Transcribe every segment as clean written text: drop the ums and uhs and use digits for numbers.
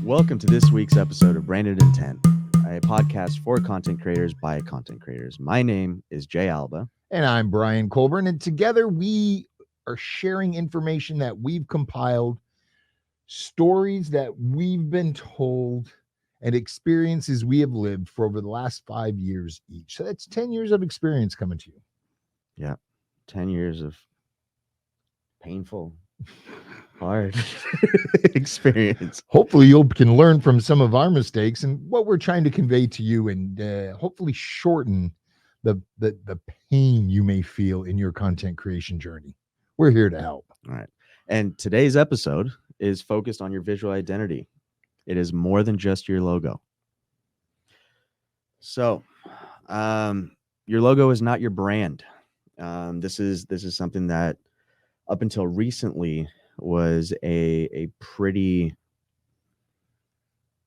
Welcome to this week's episode of Branded Intent, a podcast for content creators by content creators. My name is Jay Alba. And I'm Brian Colburn. And together we are sharing information that we've compiled, stories that we've been told, and experiences we have lived for over the last 5 years each. So that's 10 years of experience coming to you. Yeah, 10 years of painful, hard experience. Hopefully you can learn from some of our mistakes and what we're trying to convey to you, and hopefully shorten the pain you may feel in your content creation journey. We're here to help. All right. And today's episode is focused on your visual identity. It is more than just your logo. So, your logo is not your brand. This is something that up until recently was a pretty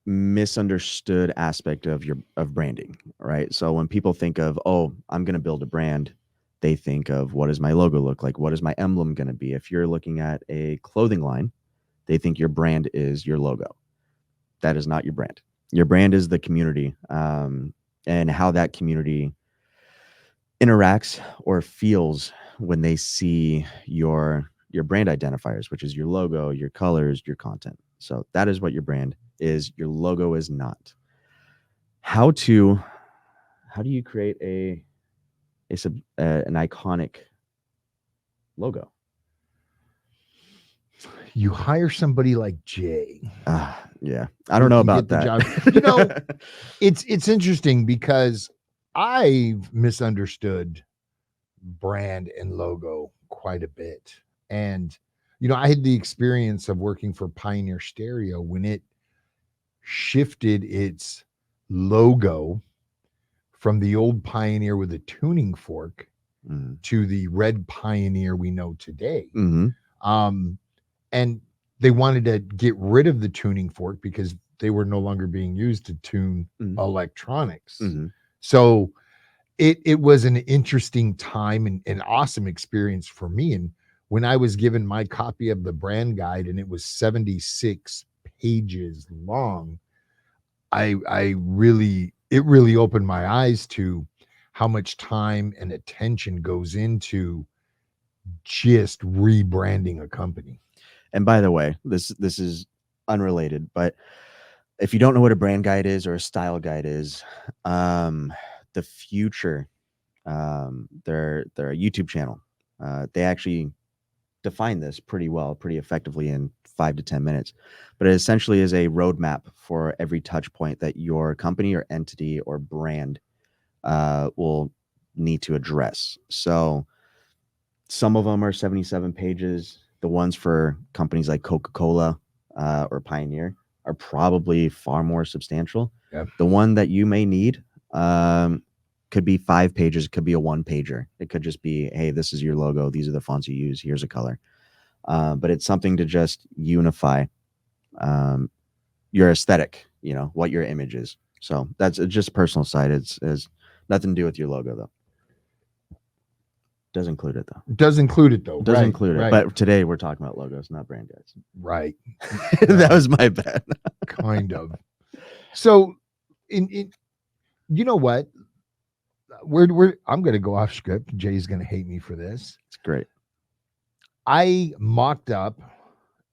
misunderstood aspect of branding, right? So when people think of, oh, I'm going to build a brand, they think of, what does my logo look like? What is my emblem going to be? If you're looking at a clothing line, they think your brand is your logo. That is not your brand. Your brand is the community, and how that community interacts or feels when they see your brand identifiers, which is your logo, your colors, your content. So that is what your brand is. Your logo is not. How do you create an iconic logo? You hire somebody like Jay. Yeah, I don't know about that. It's interesting because I've misunderstood brand and logo quite a bit. And, I had the experience of working for Pioneer Stereo when it shifted its logo from the old Pioneer with a tuning fork to the red Pioneer we know today. And they wanted to get rid of the tuning fork because they were no longer being used to tune electronics. So it was an interesting time and an awesome experience for me. And when I was given my copy of the brand guide and it was 76 pages long, it really opened my eyes to how much time and attention goes into just rebranding a company. And by the way, this is unrelated, but if you don't know what a brand guide is or a style guide is, the Future, they're a YouTube channel. They actually define this pretty well, pretty effectively in 5 to 10 minutes. But it essentially is a roadmap for every touch point that your company or entity or brand will need to address. So some of them are 77 pages. The ones for companies like Coca-Cola or Pioneer are probably far more substantial. Yeah. The one that you may need could be 5 pages. It could be a 1-pager. It could just be, hey, this is your logo. These are the fonts you use. Here's a color. But it's something to just unify your aesthetic, what your image is. So that's just a personal side. It's nothing to do with your logo, though. Does include it, though. Does include it, though. Does include it. But today we're talking about logos, not brand guides. Right. That was my bad. Kind of. So, you know what? I'm going to go off script. Jay's going to hate me for this. It's great. I mocked up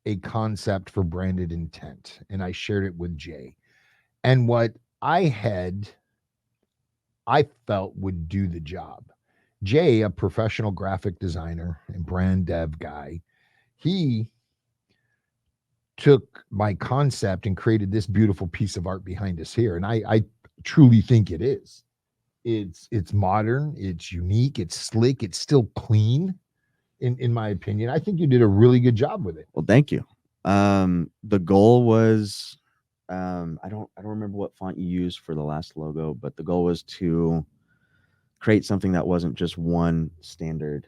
a concept for branded intent, and I shared it with Jay. And what I felt would do the job. Jay, a professional graphic designer and brand dev guy, he took my concept and created this beautiful piece of art behind us here. And I truly think it is. It's modern, it's unique, it's slick, it's still clean, in my opinion. I think you did a really good job with it. Well, thank you. The goal was, I don't remember what font you used for the last logo, but the goal was to create something that wasn't just one standard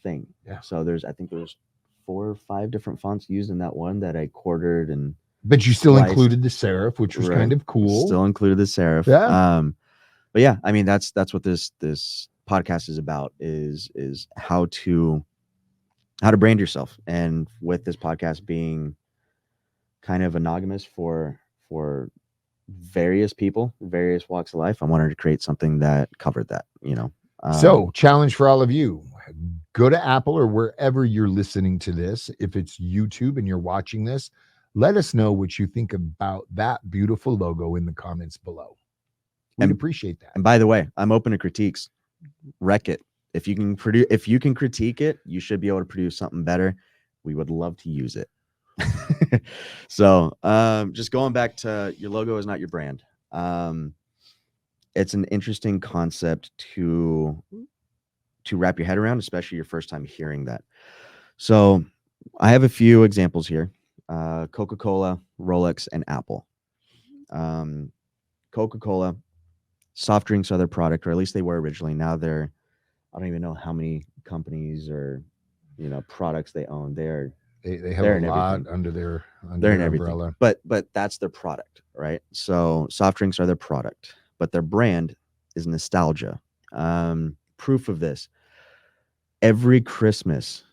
thing. Yeah. So I think there's 4 or 5 different fonts used in that one that I quartered and. But you still included the serif, which was kind of cool. Still included the serif. Yeah. But yeah, I mean that's what this podcast is about is how to brand yourself. And with this podcast being kind of monogamous for for various people, various walks of life. I wanted to create something that covered that, you know. So, challenge for all of you: go to Apple or wherever you're listening to this. If it's YouTube and you're watching this, let us know what you think about that beautiful logo in the comments below. We'd appreciate that. And by the way, I'm open to critiques. Wreck it. If you can critique it, you should be able to produce something better. We would love to use it. So, just going back to your logo is not your brand. It's an interesting concept to wrap your head around, especially your first time hearing that. So, I have a few examples here: Coca-Cola, Rolex, and Apple. Coca-Cola, soft drinks are their product, or at least they were originally. Now they're, I don't even know how many companies or products they own. They have a lot under their umbrella. But that's their product, right? So soft drinks are their product, but their brand is nostalgia. Proof of this: every Christmas,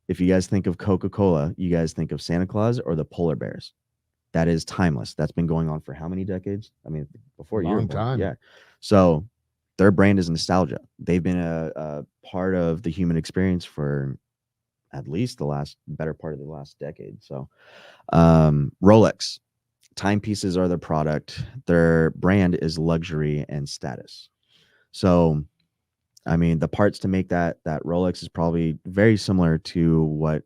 if you guys think of Coca-Cola, you guys think of Santa Claus or the polar bears. That is timeless. That's been going on for how many decades? I mean, before you were born. Time. Yeah. So their brand is nostalgia. They've been a part of the human experience for at least the better part of the last decade. So Rolex, timepieces are their product. Their brand is luxury and status. So, I mean, the parts to make that Rolex is probably very similar to what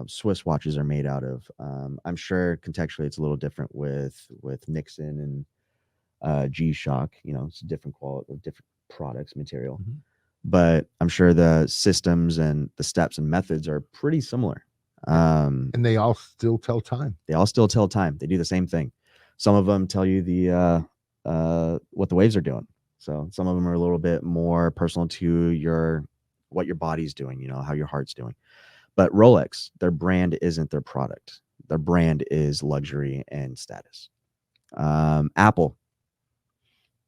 Swiss watches are made out of. I'm sure contextually it's a little different with Nixon and G-Shock. It's a different quality, different products, material. Mm-hmm. But I'm sure the systems and the steps and methods are pretty similar. And they all still tell time. They all still tell time. They do the same thing. Some of them tell you what the waves are doing. So some of them are a little bit more personal to what your body's doing, how your heart's doing. But Rolex, their brand isn't their product. Their brand is luxury and status. Apple,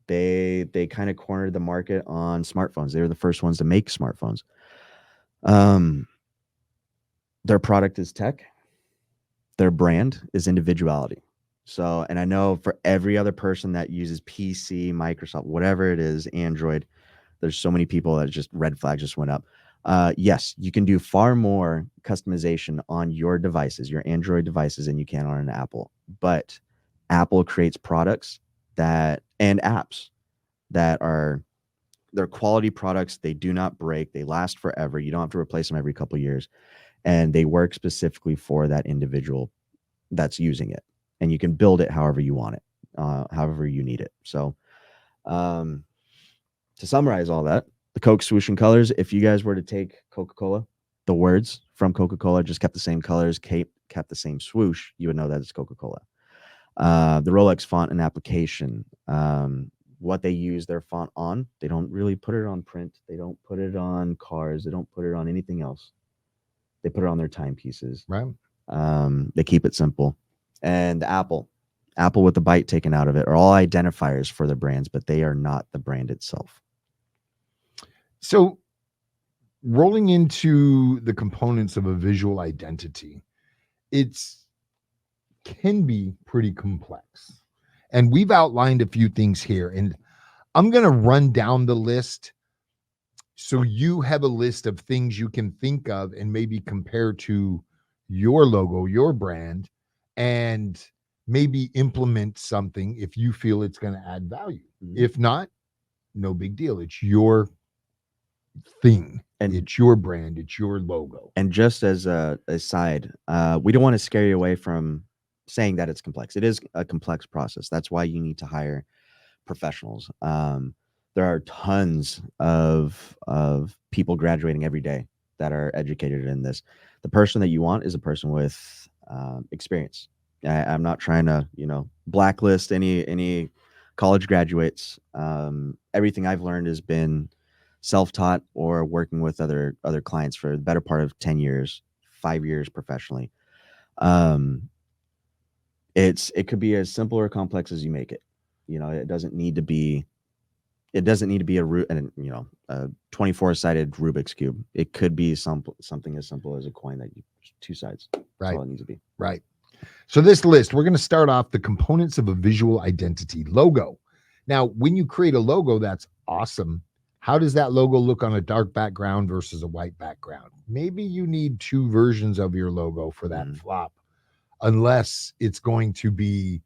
they kind of cornered the market on smartphones. They were the first ones to make smartphones. Their product is tech. Their brand is individuality. So, and I know for every other person that uses PC, Microsoft, whatever it is, Android, there's so many people that just red flags just went up. Yes, you can do far more customization on your devices, your Android devices, than you can on an Apple. But Apple creates products and apps that they're quality products. They do not break. They last forever. You don't have to replace them every couple of years. And they work specifically for that individual that's using it. And you can build it however you want it, however you need it. So to summarize all that, the Coke swooshing colors, if you guys were to take Coca-Cola, the words from Coca-Cola just kept the same colors, kept the same swoosh, you would know that it's Coca-Cola. The Rolex font and application, what they use their font on, they don't really put it on print. They don't put it on cars. They don't put it on anything else. They put it on their timepieces. Right. They keep it simple. And Apple with the bite taken out of it are all identifiers for the brands, but they are not the brand itself. So rolling into the components of a visual identity, can be pretty complex. And we've outlined a few things here, and I'm going to run down the list so you have a list of things you can think of and maybe compare to your logo, your brand, and maybe implement something if you feel it's going to add value. Mm-hmm. If not, no big deal. It's your thing, and it's your brand, it's your logo. And just as a aside, we don't want to scare you away from saying that it's complex. It is a complex process. That's why you need to hire professionals. There are tons of people graduating every day that are educated in this. The person that you want is a person with experience. I'm not trying to, blacklist any college graduates. Everything I've learned has been self-taught or working with other clients for the better part of 10 years, 5 years professionally. It could be as simple or complex as you make it. It doesn't need to be a 24-sided Rubik's cube. It could be something as simple as a coin that you two sides. That's right. all it needs to be. Right. So this list, we're going to start off the components of a visual identity logo. Now, when you create a logo, that's awesome. How does that logo look on a dark background versus a white background? Maybe you need two versions of your logo for that flop, unless it's going to be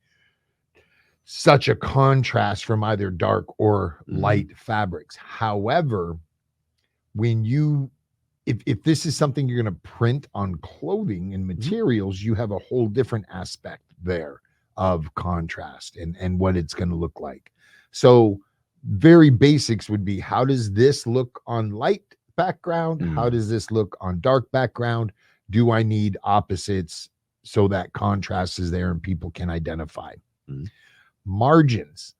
such a contrast from either dark or light fabrics. However, when you if this is something you're going to print on clothing and materials, you have a whole different aspect there of contrast and what it's going to look like. So very basics would be, how does this look on light background? How does this look on dark background? Do I need opposites so that contrast is there and people can identify? Margins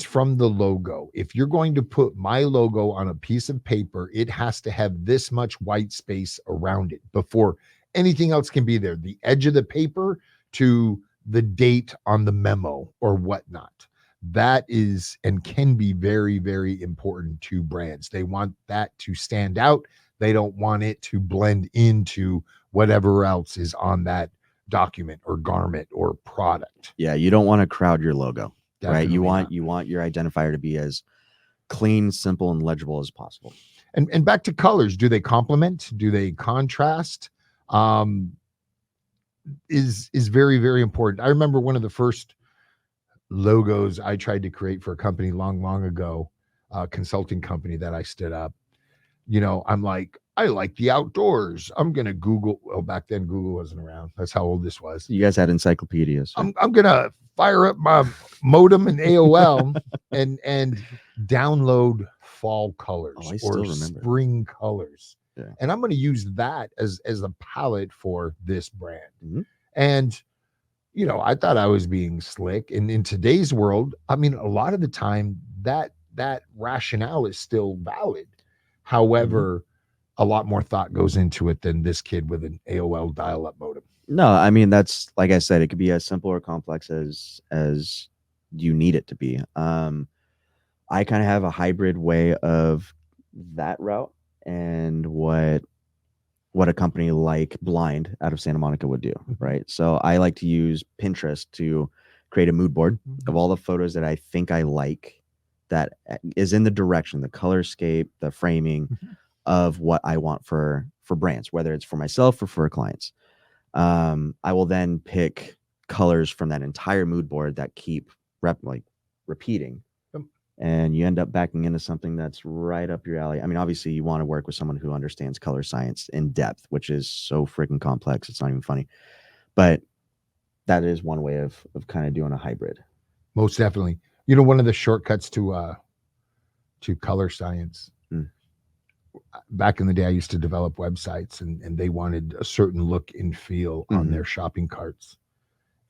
from the logo. If you're going to put my logo on a piece of paper, it has to have this much white space around it before anything else can be there. The edge of the paper to the date on the memo or whatnot. That is and can be very, very important to brands. They want that to stand out. They don't want it to blend into whatever else is on that document or garment or product. Yeah, you don't want to crowd your logo. Definitely right. You not. want your identifier to be as clean, simple, and legible as possible. And back to colors. Do they complement? Do they contrast? Is very, very important. I remember one of the first logos I tried to create for a company long ago, a consulting company that I stood up. You know, I'm like, I like the outdoors. I'm going to Google. Well, back then Google wasn't around. That's how old this was. You guys had encyclopedias. I'm going to fire up my modem and AOL and download fall colors or spring colors. Yeah. And I'm going to use that as a palette for this brand. And, you know, I thought I was being slick. And in today's world, I mean, a lot of the time that rationale is still valid. However, a lot more thought goes into it than this kid with an AOL dial-up modem. No, I mean, that's, like I said, it could be as simple or complex as you need it to be. I kind of have a hybrid way of that route and what a company like Blind out of Santa Monica would do, right? So I like to use Pinterest to create a mood board of all the photos that I think I like, that is in the direction, the color scape, the framing of what I want for brands, whether it's for myself or for clients. I will then pick colors from that entire mood board that keep repeating. And you end up backing into something that's right up your alley. I mean, obviously you want to work with someone who understands color science in depth, which is so freaking complex. It's not even funny, but that is one way of kind of doing a hybrid. Most definitely. You know, one of the shortcuts to color science, back in the day, I used to develop websites and they wanted a certain look and feel on their shopping carts.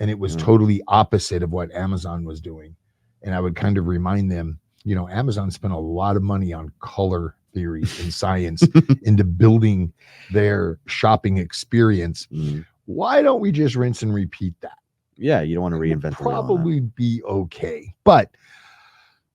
And it was totally opposite of what Amazon was doing. And I would kind of remind them, you know, Amazon spent a lot of money on color theory and science into building their shopping experience. Why don't we just rinse and repeat that? Yeah, you don't want to reinvent the wheel. Probably be okay. But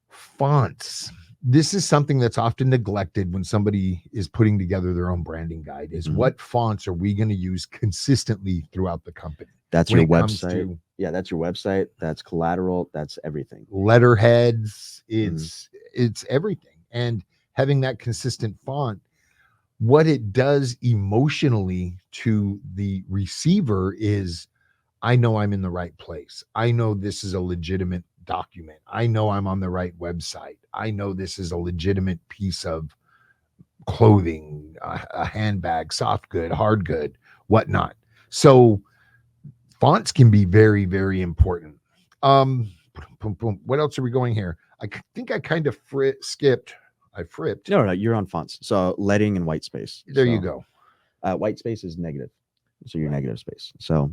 fonts, this is something that's often neglected when somebody is putting together their own branding guide, is what fonts are we going to use consistently throughout the company? That's your website. Yeah, that's your website. That's collateral. That's everything. Letterheads. It's everything. And having that consistent font, what it does emotionally to the receiver is, I know I'm in the right place. I know this is a legitimate document. I know I'm on the right website. I know this is a legitimate piece of clothing, a handbag, soft good, hard good, whatnot. So fonts can be very, very important. What else are we going here? I think I kind of skipped. I fripped. No, you're on fonts. So leading and white space. There you go. White space is negative. So your negative space. So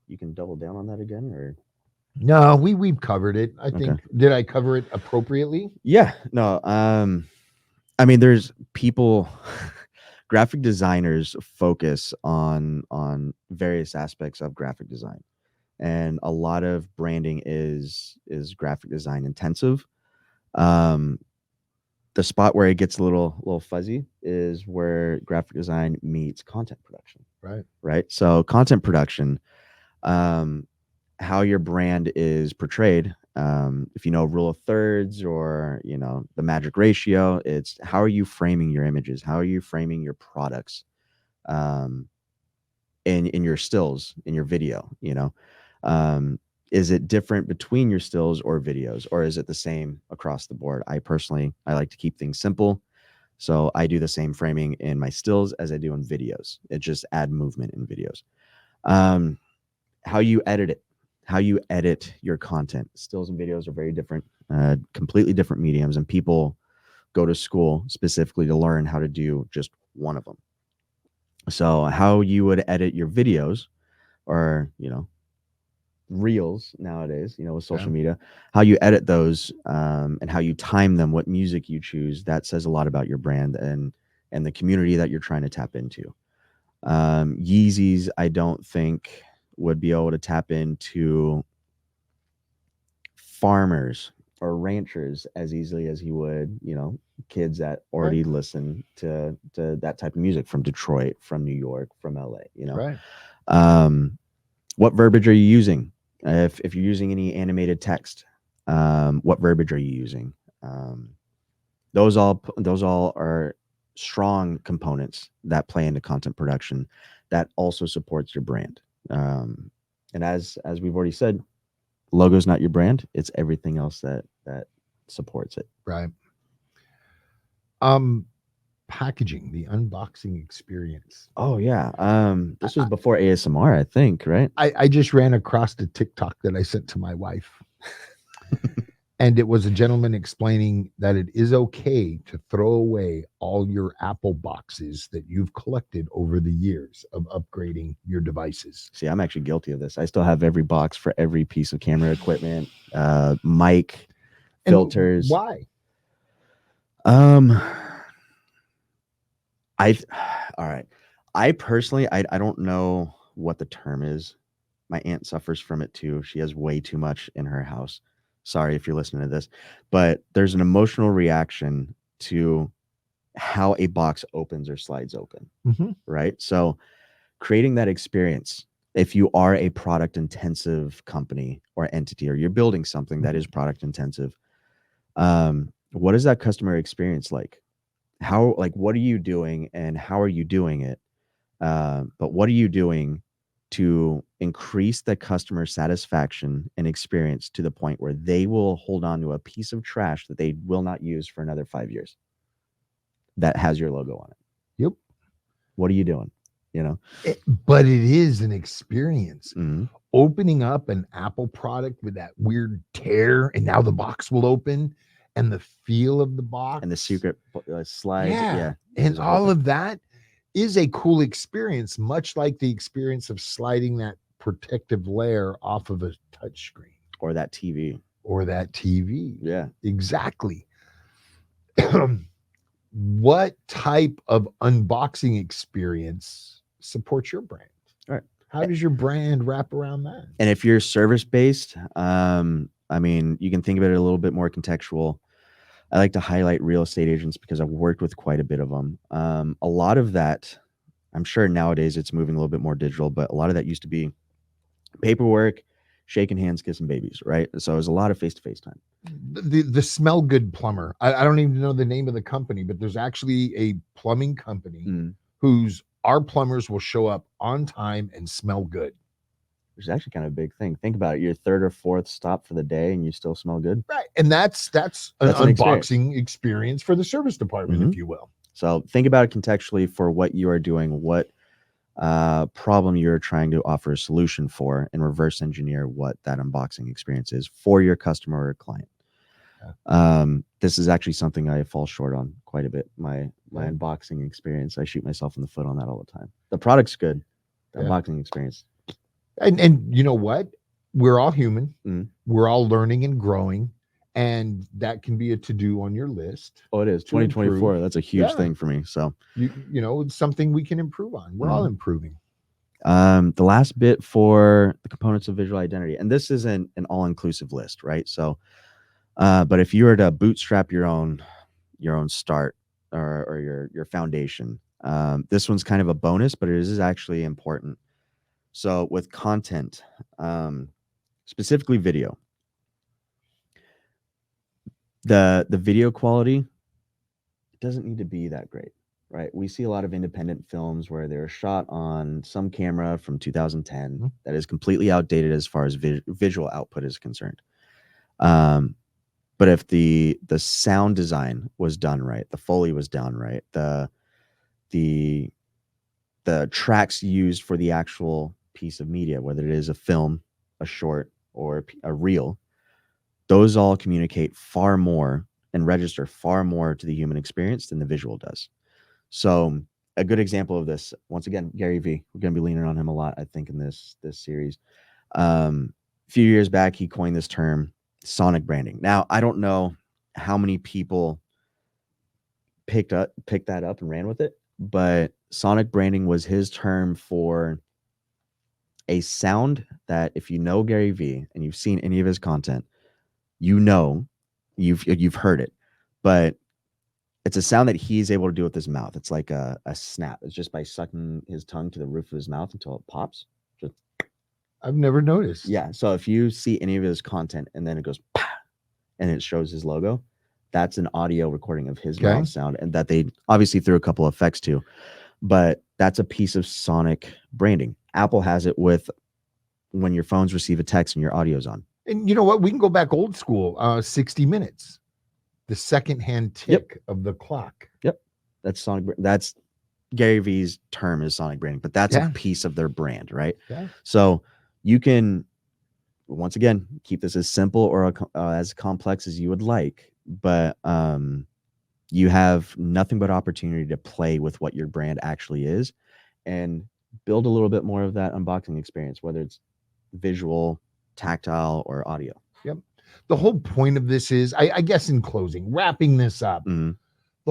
you can double down on that again, or no, we've covered it. I think. Did I cover it appropriately? Yeah. No. I mean, there's people, graphic designers focus on various aspects of graphic design, and a lot of branding is graphic design intensive. The spot where it gets a little fuzzy is where graphic design meets content production, Right. right? So content production, um, how your brand is portrayed. If you know rule of thirds or the magic ratio, it's how are you framing your images? How are you framing your products? Um, in your stills, in your video, um, is it different between your stills or videos, or is it the same across the board? I like to keep things simple, so I do the same framing in my stills as I do in videos. It just add movement in videos. um, how you edit it, how you edit your content. Stills and videos are very different, completely different mediums, and people go to school specifically to learn how to do just one of them. So how you would edit your videos, or reels nowadays, with Yeah. social media, how you edit those, and how you time them, what music you choose, that says a lot about your brand and the community that you're trying to tap into. Yeezys, I don't think would be able to tap into farmers or ranchers as easily as he would, kids that Right. already listen to that type of music from Detroit, from New York, from LA. Right. Um, what verbiage are you using? If you're using any animated text, what verbiage are you using? Um, those all are strong components that play into content production that also supports your brand. Um, and as we've already said, logo's not your brand; it's everything else that supports it. Right. Um, Packaging, the unboxing experience. Oh yeah. This was I, before ASMR, I think, right? I just ran across the TikTok that I sent to my wife. And it was a gentleman explaining that it is okay to throw away all your Apple boxes that you've collected over the years of upgrading your devices. See, I'm actually guilty of this. I still have every box for every piece of camera equipment, mic, And filters. why? Um, I all right. I personally, I don't know what the term is. My aunt suffers from it too. She has way too much in her house. Sorry if you're listening to this, but there's an emotional reaction to how a box opens or slides open, Mhm. right? So creating that experience, if you are a product intensive company or entity, or you're building something that is product intensive, what is that customer experience like? How, like, what are you doing and how are you doing it? But what are you doing to increase the customer satisfaction and experience to the point where they will hold on to a piece of trash that they will not use for another 5 years that has your logo on it? Yep. What are you doing? You know? But it is an experience. Mhm. Opening up an Apple product with that weird tear, and now the box will open, and the feel of the box. And the secret slide, Yeah. yeah, And is all open. of that is a cool experience, much like the experience of sliding that protective layer off of a touchscreen Or that TV. or that TV. Yeah. Exactly. What type of unboxing experience supports your brand? All right. How does your brand wrap around that? And if you're service based, I mean, you can think of it a little bit more contextual. I like to highlight real estate agents because I've worked with quite a bit of them. A lot of that, I'm sure nowadays it's moving a little bit more digital, but a lot of that used to be paperwork, shaking hands, kissing babies, right? So it was a lot of face to face time. The smell good plumber. I don't even know the name of the company, but there's actually a plumbing company whose our plumbers will show up on time and smell good. Which is actually kind of a big thing. Think about it. Your third or fourth stop for the day and you still smell good. Right. And that's an That's an unboxing experience for the service department, if you will. So think about it contextually for what you are doing, what problem you're trying to offer a solution for, and reverse engineer what that unboxing experience is for your customer or client. This is actually something I fall short on quite a bit. My unboxing experience, I shoot myself in the foot on that all the time. The product's good. The unboxing experience. And you know what? We're all human. We're all learning and growing. And that can be a to-do on your list. Oh, it is 2024. That's a huge thing for me. So you know, it's something we can improve on. We're all improving. The last bit for the components of visual identity, and this isn't an all-inclusive list, right? So, but if you were to bootstrap your own start or your foundation. This one's kind of a bonus, but it is actually important. So with content, specifically video, the video quality doesn't need to be that great, right? We see a lot of independent films where they're shot on some camera from 2010 that is completely outdated as far as visual output is concerned. But if the sound design was done right, the Foley was done right, the tracks used for the actual piece of media, whether it is a film, a short, or a reel, those all communicate far more and register far more to the human experience than the visual does. So a good example of this, once again, Gary Vee. We're going to be leaning on him a lot, I think, in this series. A few years back, he coined this term, sonic branding. Now, I don't know how many people picked that up and ran with it, but sonic branding was his term for a sound that, if you know Gary Vee and you've seen any of his content, you know, you've heard it, but it's a sound that he's able to do with his mouth. It's like a snap. It's just by sucking his tongue to the roof of his mouth until it pops. Just, I've never noticed. Yeah. So if you see any of his content and then it goes, Pah! And it shows his logo, that's an audio recording of his mouth sound, and that they obviously threw a couple of effects to. But that's a piece of sonic branding. Apple has it with when your phones receive a text and your audio's on. And you know what? We can go back old school, 60 Minutes. The secondhand tick of the clock. Yep. That's sonic. That's Gary Vee's term is sonic branding, but that's a piece of their brand, right? Yeah. So you can, once again, keep this as simple or as complex as you would like, but you have nothing but opportunity to play with what your brand actually is and build a little bit more of that unboxing experience, whether it's visual, tactile, or audio. Yep. The whole point of this is, I guess in closing, wrapping this up, the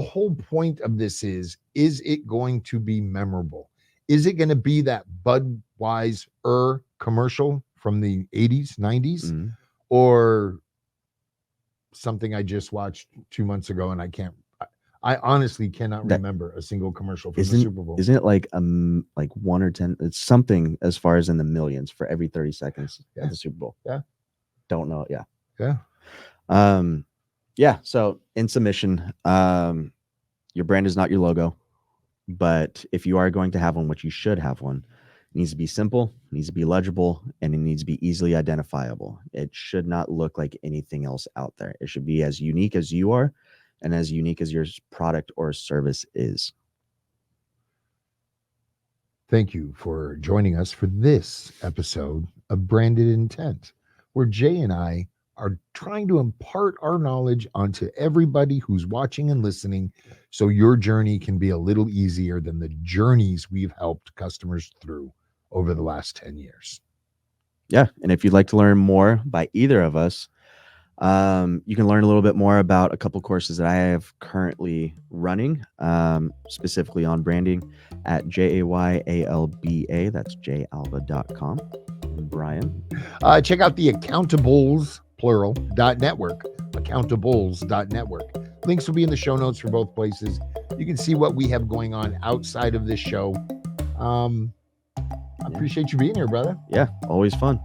whole point of this is it going to be memorable? Is it going to be that Budweiser commercial from the 80s, 90s, or something I just watched 2 months ago and I honestly cannot remember a single commercial from the Super Bowl. Isn't it like 1 or 10? It's something as far as in the millions for every 30 seconds at the Super Bowl. Yeah. Don't know. Yeah. Yeah. Yeah. So in submission, your brand is not your logo, but if you are going to have one, which you should have one, it needs to be simple, it needs to be legible, and it needs to be easily identifiable. It should not look like anything else out there. It should be as unique as you are and as unique as your product or service is. Thank you for joining us for this episode of Branded Intent, where Jay and I are trying to impart our knowledge onto everybody who's watching and listening so your journey can be a little easier than the journeys we've helped customers through over the last 10 years. Yeah. And if you'd like to learn more by either of us, you can learn a little bit more about a couple courses that I have currently running, specifically on branding at JAYALBA. That'sjalba.com. Brian. Check out the Accountables, plural, .network. Accountables.network. Links will be in the show notes for both places. You can see what we have going on outside of this show. I appreciate you being here, brother. Yeah, always fun.